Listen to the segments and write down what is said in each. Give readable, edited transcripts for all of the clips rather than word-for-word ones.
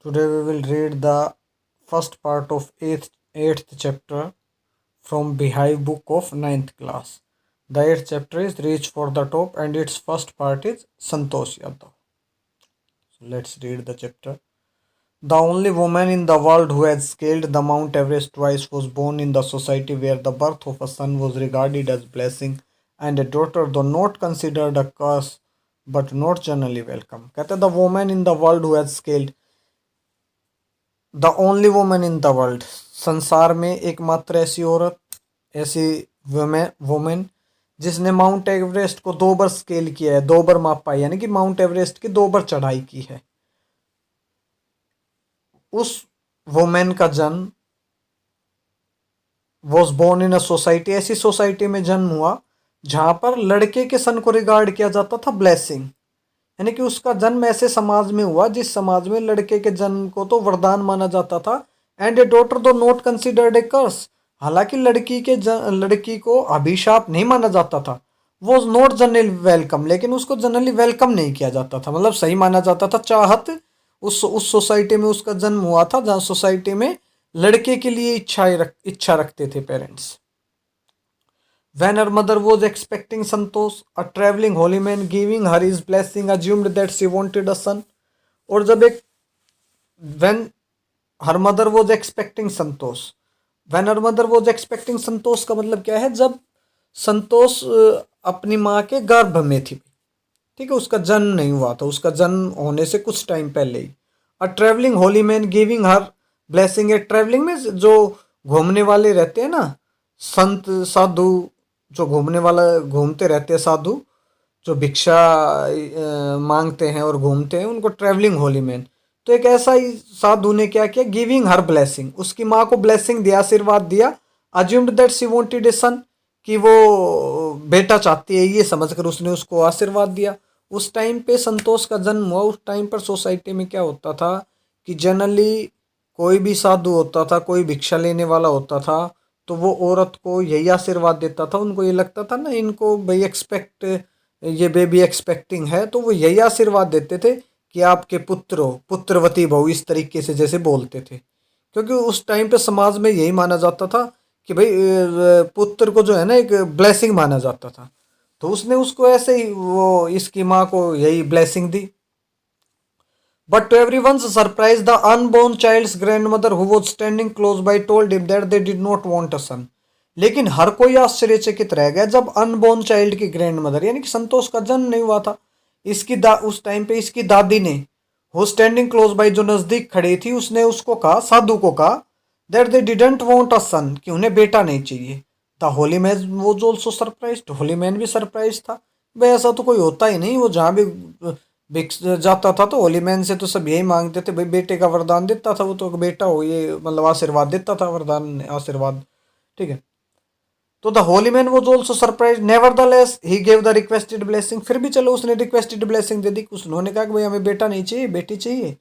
Today we will read the first part of eighth chapter from Beehive book of ninth class. The eighth chapter is Reach for the Top and its first part is Santosh Yadav. So let's read the chapter. The only woman in the world who had scaled the Mount Everest twice was born in the society where the birth of a son was regarded as blessing and a daughter though not considered a curse but not generally welcome. कहते the woman in the world who has scaled the only women in the world, संसार में एकमात्र ऐसी औरत, ऐसी women जिसने mount Everest को 2 बार scale किया है, 2 बार माप पाई, यानी कि माउंट एवरेस्ट की 2 बार चढ़ाई की है। उस वुमेन का जन्म was born in a society, ऐसी सोसाइटी में जन्म हुआ जहां पर लड़के के सन को रिगार्ड किया जाता था ब्लेसिंग, यानी कि उसका जन्म ऐसे समाज में हुआ जिस समाज में लड़के के जन्म को तो वरदान माना जाता था। एंड ए डॉटर दो नॉट कंसिडर्ड ए कर्स, हालांकि लड़की को अभिशाप नहीं माना जाता था। वॉज नॉट जनरली वेलकम, लेकिन उसको जनरली वेलकम नहीं किया जाता था, मतलब सही माना जाता था। चाहत उस सोसाइटी में उसका जन्म हुआ था जहाँ सोसाइटी में लड़के के लिए इच्छा रखते थे parents. When her mother was expecting Santosh, a traveling holy man giving her his blessing assumed that she wanted a son. और जब एक when her mother was expecting Santosh, when her mother was expecting Santosh का मतलब क्या है, जब संतोष अपनी माँ के गर्भ में थी, ठीक है, उसका जन्म नहीं हुआ था, उसका जन्म होने से कुछ टाइम पहले ही। A travelling holy man giving her blessing, a travelling में जो घूमने वाले रहते हैं ना, संत साधु जो घूमते रहते हैं, साधु जो भिक्षा मांगते हैं और घूमते हैं, उनको ट्रेवलिंग होली मैन। तो एक ऐसा ही साधु ने क्या किया, गिविंग हर ब्लेसिंग, उसकी माँ को ब्लेसिंग दिया, आशीर्वाद दिया। Assumed that she wanted a son, कि वो बेटा चाहती है, ये समझकर उसने उसको आशीर्वाद दिया। उस टाइम पे संतोष का जन्म हुआ। उस टाइम पर सोसाइटी में क्या होता था कि जनरली कोई भी साधु होता था, कोई भिक्षा लेने वाला होता था, तो वो औरत को यही आशीर्वाद देता था। उनको ये लगता था ना, इनको भाई ये बेबी एक्सपेक्टिंग है, तो वो यही आशीर्वाद देते थे कि आपके पुत्र हो, पुत्रवती बहु, इस तरीके से जैसे बोलते थे। क्योंकि उस टाइम पे समाज में यही माना जाता था कि भाई पुत्र को जो है ना एक ब्लेसिंग माना जाता था। तो उसने उसको ऐसे ही वो इसकी माँ को यही blessing the. But to everyone's surprise, the unborn child's grandmother, who was standing close by, told him that they did not want a son. लेकिन हर कोई आश्चर्यचकित रह गया जब अनबोर्न चाइल्ड की ग्रैंडमदर, यानी कि संतोष का जन्म नहीं हुआ था, उस टाइम पे इसकी दादी ने, वो स्टैंडिंग क्लोज बाय, जो नजदीक खड़ी थी, उसने उसको कहा, साधु को कहा, that they didn't want a son, कि उन्हें बेटा नहीं चाहिए। The holy man was also surprised, holy man भी सरप्राइज था। भाई ऐसा तो कोई होता ही नहीं, वो जहाँ भी जाता था तो होली मैन से तो सब यही मांगते थे, भाई बेटे का वरदान देता था वो, तो बेटा हो, ये मतलब आशीर्वाद देता था, वरदान आशीर्वाद, ठीक है। तो the holy man was also surprise, never the less he gave the requested blessing, फिर भी चलो उसने रिक्वेस्टेड ब्लेसिंग दे दी। उन्होंने कहा कि भाई हमें बेटा नहीं चाहिए, बेटी चाहिए।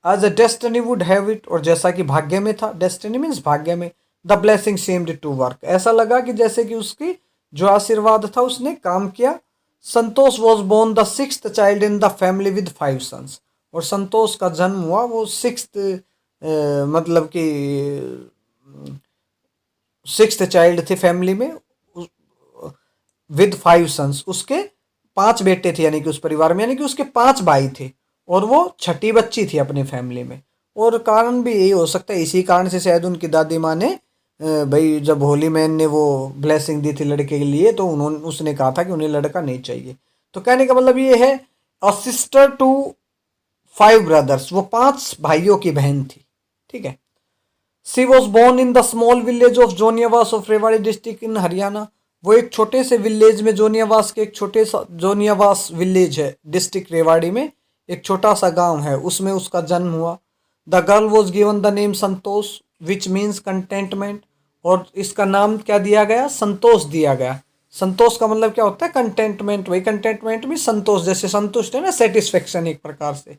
As a destiny would have it, और जैसा कि भाग्य में था, डेस्टिनी मीन्स भाग्य में, the blessing seemed to work, ऐसा लगा कि जैसे कि उसकी जो आशीर्वाद था उसने काम किया। Santosh was born the 6th child in the family with 5 sons, और संतोष का जन्म हुआ वो 6th मतलब कि 6th चाइल्ड थे फैमिली में, विद 5 सन्स, उसके 5 बेटे थे, यानी कि उस परिवार में, यानी कि उसके 5 भाई थे, और वो छठी बच्ची थी अपनी फैमिली में। और कारण भी यही हो सकता है, इसी कारण से शायद उनकी दादी माँ ने भाई जब होली मैन ने वो ब्लेसिंग दी थी लड़के के लिए, तो उसने कहा था कि उन्हें लड़का नहीं चाहिए। तो कहने का मतलब ये है, अ सिस्टर टू 5 ब्रदर्स, वो 5 भाइयों की बहन थी, ठीक है। She was born in the small village of Joniyawas of Rewari district in Haryana, वो एक छोटे से विलेज में, जोनियावास के एक छोटे सा, जोनियावास विलेज है डिस्ट्रिक्ट रेवाड़ी में, एक छोटा सा गांव है, उसमें उसका जन्म हुआ। The girl was given the name Santosh which means contentment, और इसका नाम क्या दिया गया, संतोष दिया गया। संतोष का मतलब क्या होता है, कंटेंटमेंट, वही कंटेंटमेंट भी संतोष, जैसे संतुष्ट है ना, सेटिस्फेक्शन एक प्रकार से,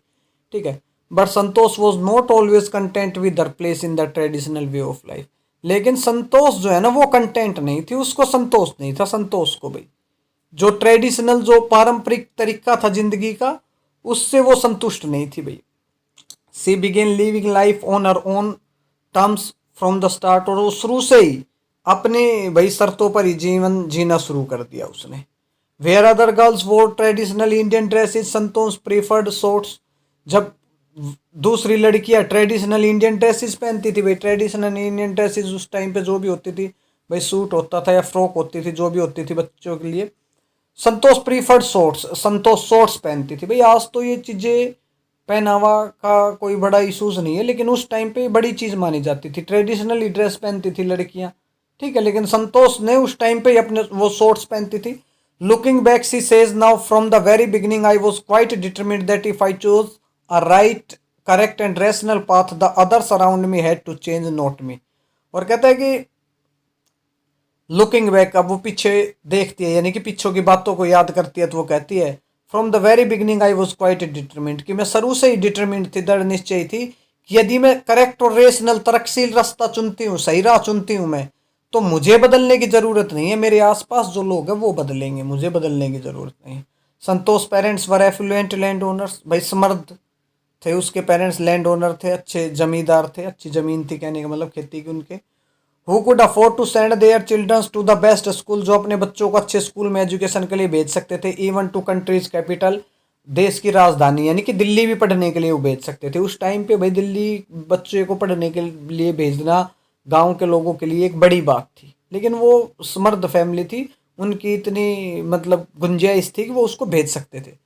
ठीक है। But Santosh was not always content with their place in the traditional way of life, लेकिन संतोष जो है ना वो कंटेंट नहीं थी, उसको संतोष नहीं था। संतोष को भाई जो ट्रेडिशनल, जो पारंपरिक तरीका था जिंदगी का, उससे वो संतुष्ट नहीं थी भाई। She begin living life on her own terms from the start, और वो शुरू से ही अपने भाई शर्तों पर ही जीवन जीना शुरू कर दिया उसने। वेयर अदर गर्ल्स वोर ट्रेडिशनल इंडियन ड्रेसेस, संतोष प्रीफर्ड शॉर्ट्स। जब दूसरी लड़कियां ट्रेडिशनल इंडियन ड्रेसेस पहनती थी, भाई ट्रेडिशनल इंडियन ड्रेसेस उस टाइम पे जो भी होती थी, भाई सूट होता था या फ्रॉक होती थी, जो भी होती थी बच्चों के लिए, संतोष प्रीफर्ड शॉर्ट्स, संतोष शॉर्ट्स पहनती थी। भाई आज तो ये चीज़ें पहनावा का कोई बड़ा इशूज नहीं है, लेकिन उस टाइम पे बड़ी चीज़ मानी जाती थी, ट्रेडिशनली ड्रेस पहनती थी लड़कियां, ठीक है। लेकिन संतोष ने उस टाइम पे अपने वो शॉर्ट्स पहनती थी। Looking back she says now from the very beginning I was quite determined that if I chose a right correct and rational path the others around me had to change not me. और कहता है कि looking back, अब वो पीछे देखती है, यानी कि पीछों की बातों को याद करती है, तो वो कहती है from the very beginning I was quite determined, कि मैं शुरू से ही डिटरमिन्ड थी, दृढ़ निश्चय थी कि यदि मैं करेक्ट और रेशनल तर्कशील रास्ता चुनती हूँ, सही राह चुनती हूँ मैं, तो मुझे बदलने की ज़रूरत नहीं है, मेरे आसपास जो लोग हैं वो बदलेंगे, मुझे बदलने की ज़रूरत नहीं है। Santosh parents were affluent land owners, भाई समर्थ थे उसके पेरेंट्स, लैंड ओनर थे, अच्छे जमींदार थे, अच्छी ज़मीन थी, कहने का मतलब खेती की उनके। Who could afford to send their childrens to the best school, जो अपने बच्चों को अच्छे स्कूल में एजुकेशन के लिए भेज सकते थे, इवन टू कंट्रीज कैपिटल, देश की राजधानी यानी कि दिल्ली भी पढ़ने के लिए वो भेज सकते थे। उस टाइम पे भाई दिल्ली बच्चे को पढ़ने के लिए भेजना गांव के लोगों के लिए एक बड़ी बात थी, लेकिन वो समर्थ फैमिली थी, उनकी इतनी मतलब गुंजाइश थी कि वो उसको भेज सकते थे।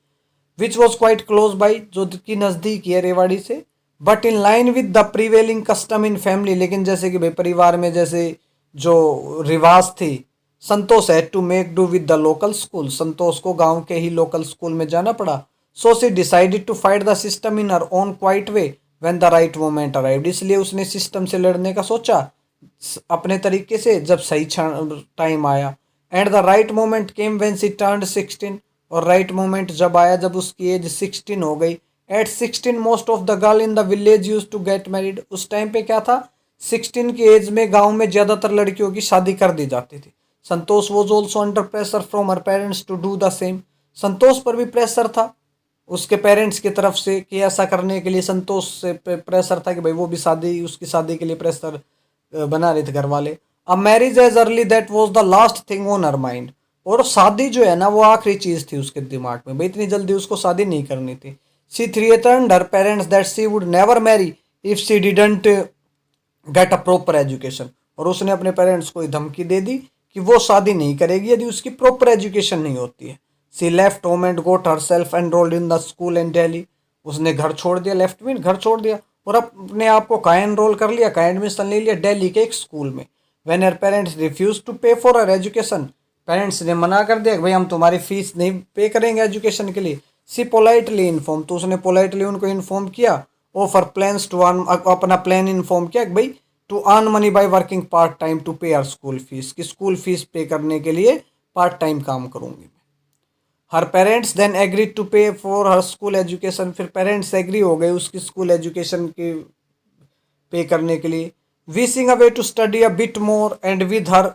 Which was quite close by, जो कि नज़दीक है रेवाड़ी से, but in line with the prevailing custom in family, लेकिन जैसे कि भाई परिवार में जैसे जो रिवाज थी, Santosh had to make do with the local school, Santosh को गांव के ही लोकल स्कूल में जाना पड़ा। So she decided to fight the system in her own quiet way when the right moment arrived, इसलिए उसने सिस्टम से लड़ने का सोचा अपने तरीके से जब सही टाइम आया। And the right moment came when she turned 16, और राइट मोमेंट जब आया जब उसकी एज 16 हो गई। At 16 most of the girl in the village use to get married, उस टाइम पे क्या था, 16 की एज में गांव में ज़्यादातर लड़कियों की शादी कर दी जाती थी। Santosh was also under pressure from her parents to do the same, Santosh पर भी प्रेशर था उसके पेरेंट्स की तरफ से कि ऐसा करने के लिए, संतोष से प्रेशर था कि भाई वो भी शादी, उसकी शादी के लिए प्रेशर बना रहे थे घर वाले। अब marriage age early that was the last thing on her mind, और शादी जो है ना वो आखिरी चीज़ थी उसके दिमाग में, भाई इतनी जल्दी उसको शादी नहीं करनी थी। She threatened her parents that she would never marry if she didn't get a proper education, और उसने अपने पेरेंट्स को धमकी दे दी कि वो शादी नहीं करेगी यदि उसकी प्रॉपर एजुकेशन नहीं होती है। She left home and got herself enrolled in the school in Delhi, उसने घर छोड़ दिया, लेफ्ट मीन घर छोड़ दिया, और अपने आप को कहाँ एनरोल कर लिया, कहाँ एडमिशन ले लिया, दिल्ली के एक स्कूल में। When her parents refuse to pay for her education, parents ने मना कर दिया कि भाई हम तुम्हारी फीस नहीं पे करेंगे एजुकेशन के लिए। सी पोलाइटली इन्फॉर्म, तो उसने पोलाइटली उनको इन्फॉर्म किया, ऑफर प्लान्स टू अर्न, अपना प्लान इन्फॉर्म किया कि भाई to earn money by working part time to pay our school fees, की स्कूल फीस पे करने के लिए पार्ट टाइम काम करूंगी। Her parents then agree to pay for her school education, फिर पेरेंट्स एग्री हो गए उसकी स्कूल एजुकेशन की पे करने के लिए। Wishing a way to study a bit more and with her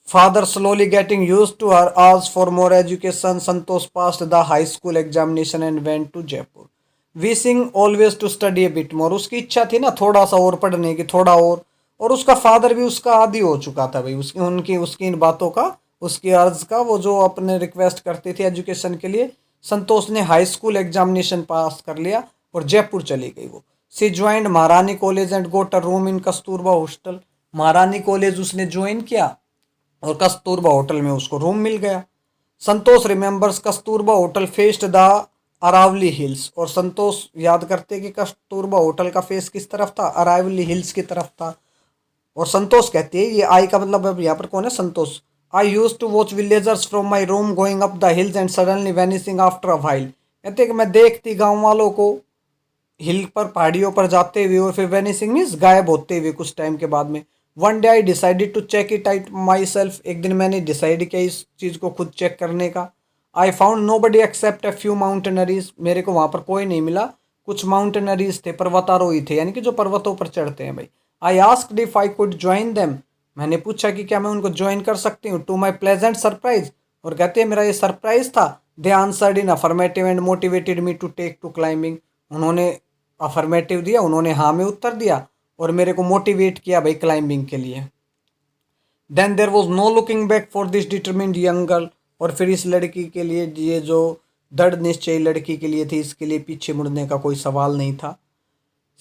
father slowly getting used to her ask for more education, Santosh passed the high school examination and went to Jaipur. Wishing always to study a bit more, उसकी इच्छा थी ना थोड़ा सा और पढ़ने की, थोड़ा और उसका फादर भी उसका आदी हो चुका था भाई, उसकी उनकी उसकी इन बातों का, उसकी अर्ज का, वो जो अपने रिक्वेस्ट करती थी एजुकेशन के लिए। संतोष ने हाई स्कूल एग्जामिनेशन पास कर लिया और जयपुर चली गई वो। She joined Maharani college and got a room in Kasturba hostel, Maharani college उसने ज्वाइन किया और कस्तूरबा होटल में उसको रूम मिल गया। Santosh remembers Kasturba hotel faced the Aravalli hills, और संतोष याद करते कि कस्तूरबा होटल का फेस किस तरफ था, अरावली हिल्स की तरफ था। और संतोष कहती है, ये आई का मतलब अब यहाँ पर कौन है, Santosh. I use to watch villagers from my room going up the hills and suddenly vanishing after a while, कहते कि मैं देखती गाँव वालों को हिल पर, पहाड़ियों पर जाते हुए और फिर वैनिशिंग मीन्स गायब होते हुए कुछ टाइम के बाद में। One day I decided to check it out myself, एक दिन मैंने डिसाइड किया इस चीज़ को खुद चेक करने का। I found nobody except a few mountaineers, मेरे को वहाँ पर कोई नहीं मिला, कुछ माउंटेनरीज थे, पर्वतारोही थे, यानी कि जो पर्वतों पर चढ़ते हैं भाई। I asked if I could join them, मैंने पूछा कि क्या मैं उनको ज्वाइन कर सकती हूँ। टू माई प्लेजेंट सरप्राइज, और कहते हैं मेरा ये सरप्राइज था, they answered in affirmative and motivated me to take to climbing, उन्होंने अफर्मेटिव दिया, उन्होंने हाँ में उत्तर दिया और मेरे को मोटिवेट किया भाई क्लाइंबिंग के लिए। Then there was no looking back for this determined young girl. और फिर इस लड़की के लिए, ये जो दृढ़ निश्चयी लड़की के लिए थी, इसके लिए पीछे मुड़ने का कोई सवाल नहीं था।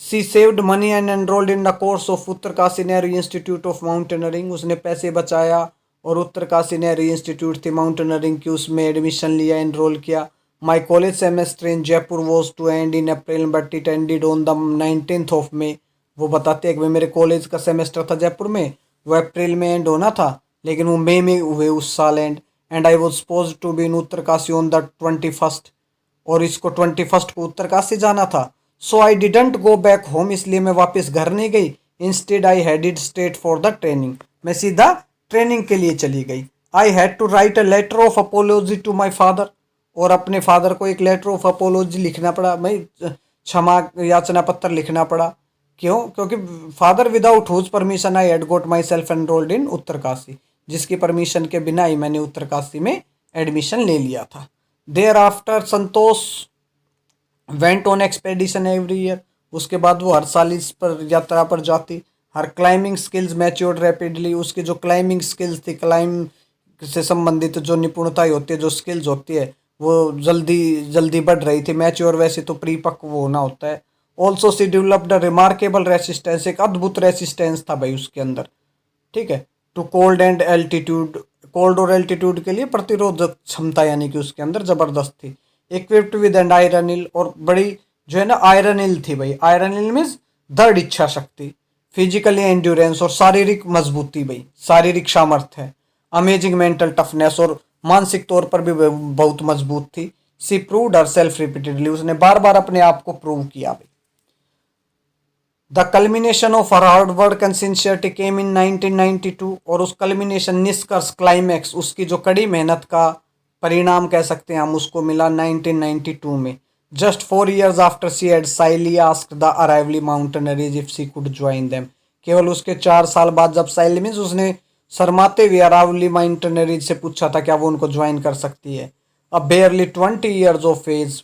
She saved money and enrolled in the course of Uttarkashi Nehru institute of mountaineering. उसने पैसे बचाया और उत्तरकाशी नेहरू इंस्टीट्यूट थी माउंटेनरिंग की, उसमें एडमिशन लिया, एनरोल किया। My college semester in Jaipur was to end in April but it ended on the 19th of May। वो बताते हैं कि भाई मेरे कॉलेज का सेमेस्टर था जयपुर में, वो अप्रैल में एंड होना था, लेकिन वो मई में हुए उस साल and I was suppose to be in Uttarkashi on the 21st। और इसको 21st को उत्तरकाशी जाना था। So I didn't go back home, इसलिए मैं वापस घर नहीं गई। Instead I headed straight for the training, मैं सीधा ट्रेनिंग के लिए चली गई। I had to write a letter of apology to my father. और अपने फादर को एक लेटर ऑफ अपोलॉजी लिखना पड़ा, भाई क्षमा याचना पत्र लिखना पड़ा। क्यों? क्योंकि father without whose permission I had got myself enrolled in Uttarkashi, जिसकी परमिशन के बिना ही मैंने उत्तरकाशी में एडमिशन ले लिया था। Thereafter Santosh went on expedition every year. उसके बाद वो हर साल इस पर यात्रा पर जाती। हर क्लाइंबिंग स्किल्स मैच्योर्ड रैपिडली। उसकी जो क्लाइंबिंग स्किल्स थी, क्लाइंब से संबंधित जो निपुणताएं होती है, जो स्किल्स होती है, वो जल्दी जल्दी बढ़ रही थी। मैच्योर वैसे तो परिपक्व होना होता है। Also she developed a remarkable resistance, एक अद्भुत रेसिस्टेंस था भाई उसके अंदर, ठीक है। To cold and altitude, cold और एल्टीट्यूड के लिए प्रतिरोधक क्षमता यानी कि उसके अंदर जबरदस्त थी। इक्विप्ड विद एंड आयरनिल, और बड़ी जो है ना आयरनिल थी भाई। आयरनिल मीन्स दृढ़ इच्छा शक्ति, फिजिकली एंड्योरेंस और शारीरिक मजबूती भाई, शारीरिक सामर्थ्य है। अमेजिंग मेंटल टफनेस, और मानसिक तौर पर भी बहुत मजबूत थी। She proved her self repeatedly, उसने बार बार अपने आप को प्रूव किया भाई। The culmination of her hard work and sincerity came in 1992। और उस कल्मिनेशन, निष्कर्ष, क्लाइमैक्स, उसकी जो कड़ी मेहनत का परिणाम कह सकते हैं हम, उसको मिला 1992 में। Just 4 years after she had shyly asked the Aravalli mountaineers if she could join them. केवल उसके 4 साल बाद जब साइली मीन्स उसने शर्माते हुए अरावली माउंटेनरीज से पूछा था क्या वो उनको ज्वाइन कर सकती है। अब बेयरली 20 years ऑफ एज,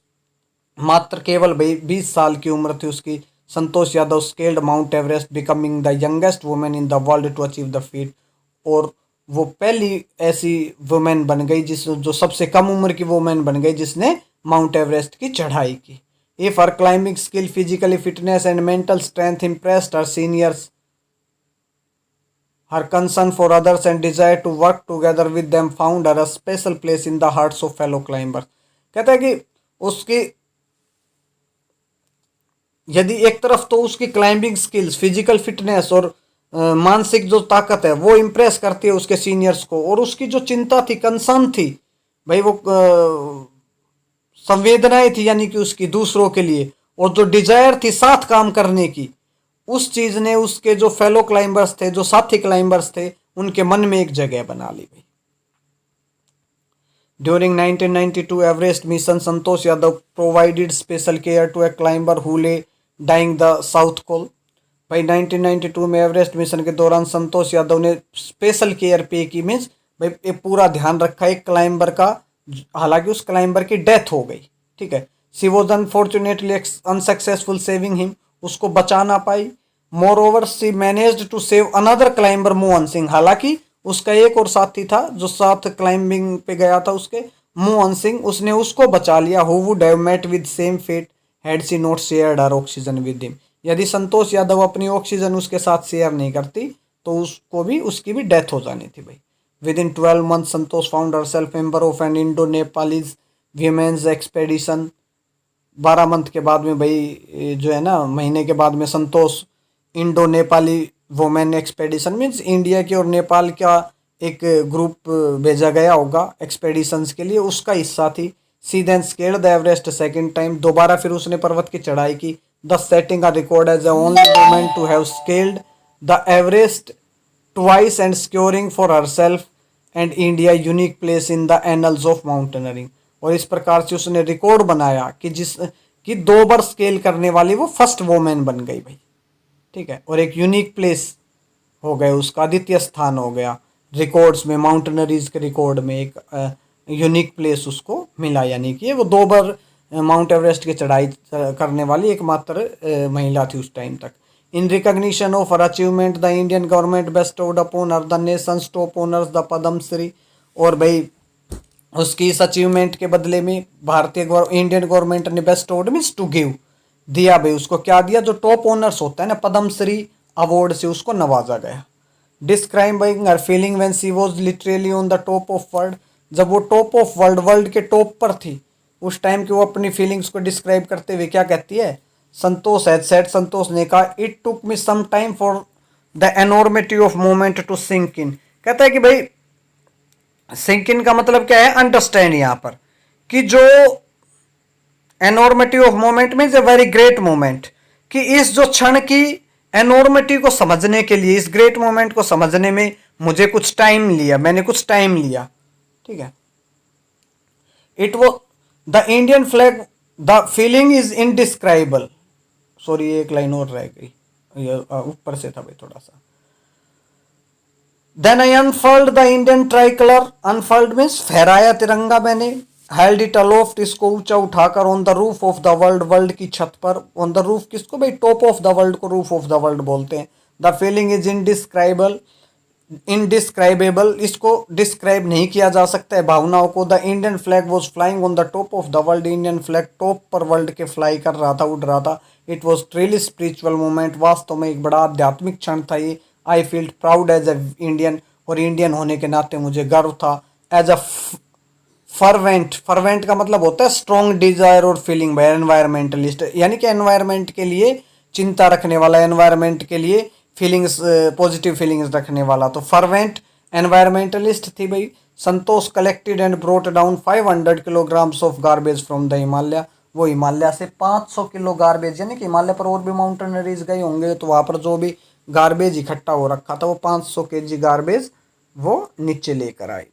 मात्र केवल 20 साल की उम्र थी उसकी, Santosh Yadav scaled Mount Everest, becoming the youngest women in the world to achieve the feat. और वो पहली ऐसी वुमेन बन गई जिस जो सबसे कम उम्र की वुमेन बन गई जिसने माउंट एवरेस्ट की चढ़ाई की। If her climbing skill, physically fitness and mental strength impressed her seniors, her concern for others and desire to work together with them found her a special place in the hearts of fellow climbers। कहता है कि उसकी, यदि एक तरफ तो उसकी climbing skills, physical fitness और मानसिक जो ताकत है वो इम्प्रेस करती है उसके सीनियर्स को, और उसकी जो चिंता थी, कंसर्न थी भाई, वो संवेदनाएं थी यानी कि उसकी दूसरों के लिए, और जो डिजायर थी साथ काम करने की, उस चीज ने उसके जो फेलो क्लाइंबर्स थे, जो साथी क्लाइंबर्स थे, उनके मन में एक जगह बना ली भाई। During 1992 Everest mission, Santosh Yadav provided special care to a climber who lay dying the South Col. भाई 1992 में एवरेस्ट मिशन के दौरान संतोष यादव ने स्पेशल केयर पे की, मीन्स भाई ये पूरा ध्यान रखा एक क्लाइंबर का, हालांकि उस क्लाइंबर की डेथ हो गई, ठीक है। She was unfortunately unsuccessful saving him, उसको बचा ना पाई। Moreover she managed to save another climber Mohan Singh, हालांकि उसका एक और साथी था जो साथ क्लाइंबिंग पे गया था उसके, मोहन सिंह, उसने उसको बचा लिया। Who would have met with same fate had she not shared her oxygen with him. यदि संतोष यादव अपनी ऑक्सीजन उसके साथ शेयर नहीं करती तो उसको भी, उसकी भी डेथ हो जानी थी भाई। With in 12 months Santosh found her self member of N Indo Nepalese women's expedition. 12 month के बाद में भाई जो है ना, महीने के बाद में Santosh Indo Nepali women expedition, means India के और नेपाल का एक ग्रुप भेजा गया होगा एक्सपेडिशंस के लिए, उसका हिस्सा थी। She then scaled the Everest second time, दोबारा फिर उसने पर्वत की चढ़ाई की। The setting a record as the only women to have scaled the Everest twice and securing for her self and India unique place in the annals of mountaineering. और इस प्रकार से उसने रिकॉर्ड बनाया कि 2 बार स्केल करने वाली वो फर्स्ट वुमेन बन गई भाई, ठीक है। और एक यूनिक प्लेस हो गया, उसका अद्वितीय स्थान हो गया रिकॉर्ड्स में, माउंटेनरीज के रिकॉर्ड में एक यूनिक प्लेस उसको मिला, यानी कि वो 2 बार माउंट एवरेस्ट की चढ़ाई करने वाली एकमात्र महिला थी उस टाइम तक। In recognition of her achievement the Indian government bestowed upon her the nation's top honours the Padma Shri. और भाई उसकी इस अचीवमेंट के बदले में इंडियन गवर्नमेंट ने बेस्टोड मीन्स टू गिव दिया भाई, उसको क्या दिया, जो टॉप ऑनर्स होता है ना पद्म श्री अवार्ड से उसको नवाजा गया। Describing her feeling when she was literally on the top of world, जब वो टॉप ऑफ वर्ल्ड के टॉप पर थी उस टाइम की, वो अपनी फीलिंग्स को डिस्क्राइब करते हुए क्या कहती है, संतोष है सेड, संतोष ने कहा it took me some time for the enormity of moment to sink in. कहता है कि भाई सिंक इन का मतलब क्या है, अंडरस्टैंड यहाँ पर, कि जो enormity of moment means a very great moment, कि इस जो क्षण की एनॉर्मिटी को समझने के लिए, इस ग्रेट मोमेंट को समझने में मुझे कुछ टाइम लिया, मैंने कुछ टाइम लिया, ठीक है। इट वो the Indian flag the feeling is indescribable, sorry एक लाइन और रह गई, ये ऊपर से था भाई थोड़ा सा। Then I unfurled the Indian tricolour, unfurled means फहराया तिरंगा मैंने, हेल्ड इट अलोफ्ट इसको ऊंचा उठाकर, on the roof of the world, world की छत पर, ऑन द रूफ किसको भाई, टॉप ऑफ द वर्ल्ड को रूफ ऑफ द वर्ल्ड बोलते हैं। The feeling is indescribable, indescribable इसको डिस्क्राइब नहीं किया जा सकता है भावनाओं को। The Indian flag was flying on the top of the world, Indian flag top पर वर्ल्ड के फ्लाई कर रहा था, उड़ रहा था। It was truly spiritual moment, वास्तव में एक बड़ा आध्यात्मिक क्षण था ये। I felt proud as a Indian, और इंडियन होने के नाते मुझे गर्व था। एज अ फर्वेंट, फर्वेंट का मतलब होता है स्ट्रॉन्ग डिजायर और फीलिंग बाय एनवायरमेंटलिस्ट, यानी कि एनवायरमेंट के लिए चिंता रखने वाला, एनवायरमेंट के लिए फीलिंग्स पॉजिटिव फीलिंग्स रखने वाला, तो फर्वेंट एनवायरमेंटलिस्ट थी भाई। Santosh collected and brought down 500 kilograms of garbage from the Himalaya, वो हिमालय से 500 किलो गार्बेज, यानी कि हिमालय पर और भी माउंटेनरीज गए होंगे तो वहाँ पर जो भी गार्बेज इकट्ठा हो रखा था वो 500 kg गार्बेज वो नीचे लेकर आए।